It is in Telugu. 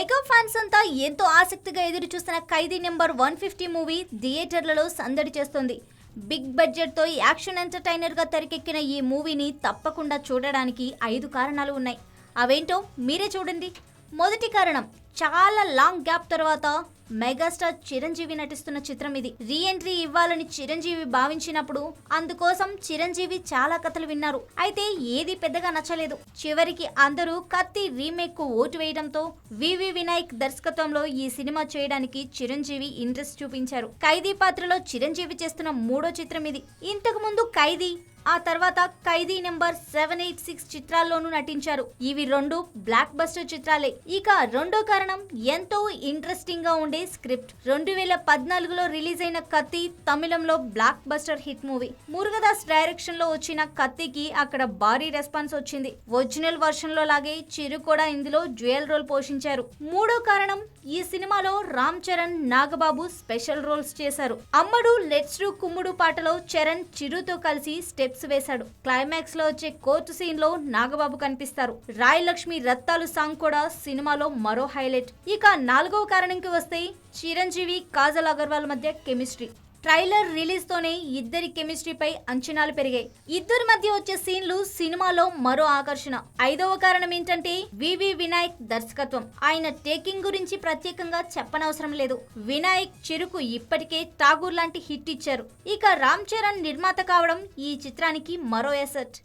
మెగా ఫ్యాన్స్ అంతా ఎంతో ఆసక్తిగా ఎదురు చూస్తున్న ఖైదీ నెంబర్ 150 మూవీ థియేటర్లలో సందడి చేస్తోంది. బిగ్ బడ్జెట్ తో యాక్షన్ ఎంటర్టైనర్ గా తెరకెక్కిన ఈ మూవీని తప్పకుండా చూడడానికి 5 కారణాలు ఉన్నాయి. అవేంటో మీరే చూడండి. మొదటి కారణం, చాలా లాంగ్ గ్యాప్ తర్వాత మెగాస్టార్ చిరంజీవి నటిస్తున్న చిత్రం ఇది. రీ ఎంట్రీ ఇవ్వాలని చిరంజీవి భావించినప్పుడు అందుకోసం చిరంజీవి చాలా కథలు విన్నారు. అయితే ఏది పెద్దగా నచ్చలేదు. చివరికి అందరూ కత్తి రీమేక్ కు ఓటు వేయడంతో వివి వినాయక్ దర్శకత్వంలో ఈ సినిమా చేయడానికి చిరంజీవి ఇంట్రెస్ట్ చూపించారు. ఖైదీ పాత్రలో చిరంజీవి చేస్తున్న 3వ చిత్రం ఇది. ఇంతకు ముందు ఖైదీ, ఆ తర్వాత ఖైదీ నెంబర్ 786 చిత్రాల్లోనూ నటించారు. ఇవి 2 బ్లాక్ బస్టర్ చిత్రాలే. ఇక రెండో కారణం, ఎంతో ఇంట్రెస్టింగ్ గా ఉండే స్క్రిప్ట్. 2014లో రిలీజ్ అయిన కత్తి తమిళంలో block buster hit movie. Murugadoss direction లో వచ్చిన కత్తికి అక్కడ భారీ రెస్పాన్స్ వచ్చింది. ఒరిజినల్ వర్షన్ లో లాగే చిరు కూడా ఇందులో డ్యూయల్ రోల్ పోషించారు. మూడో కారణం, ఈ సినిమాలో రామ్ చరణ్, నాగబాబు స్పెషల్ రోల్స్ చేశారు. అమ్మడు లెట్స్ డు కుమ్ముడు పాటలో చరణ్ చిరుతో కలిసి స్టెప్స్ వేశాడు. క్లైమాక్స్ లో వచ్చే కోర్టు సీన్ లో నాగబాబు కనిపిస్తారు. రాయ్ లక్ష్మి రత్తాలు సాంగ్ కూడా సినిమాలో మరో హైలైట్. ఇక 4వ కారణంకి వస్తే, చిరంజీవి, కాజల్ అగర్వాల్ మధ్య కెమిస్ట్రీ. ట్రైలర్ రిలీజ్ తోనే ఇద్దరి కెమిస్ట్రీపై అంచనాలు పెరిగాయి. ఇద్దరి మధ్య వచ్చే సీన్లు సినిమాలో మరో ఆకర్షణ. 5వ కారణం ఏంటంటే, వివి వినాయక్ దర్శకత్వం. ఆయన టేకింగ్ గురించి ప్రత్యేకంగా చెప్పనవసరం లేదు. వినాయక్ చిరుకు ఇప్పటికే ఠాగూర్ లాంటి హిట్ ఇచ్చారు. ఇక రామ్ చరణ్ నిర్మాత కావడం ఈ చిత్రానికి మరో ఎసెట్.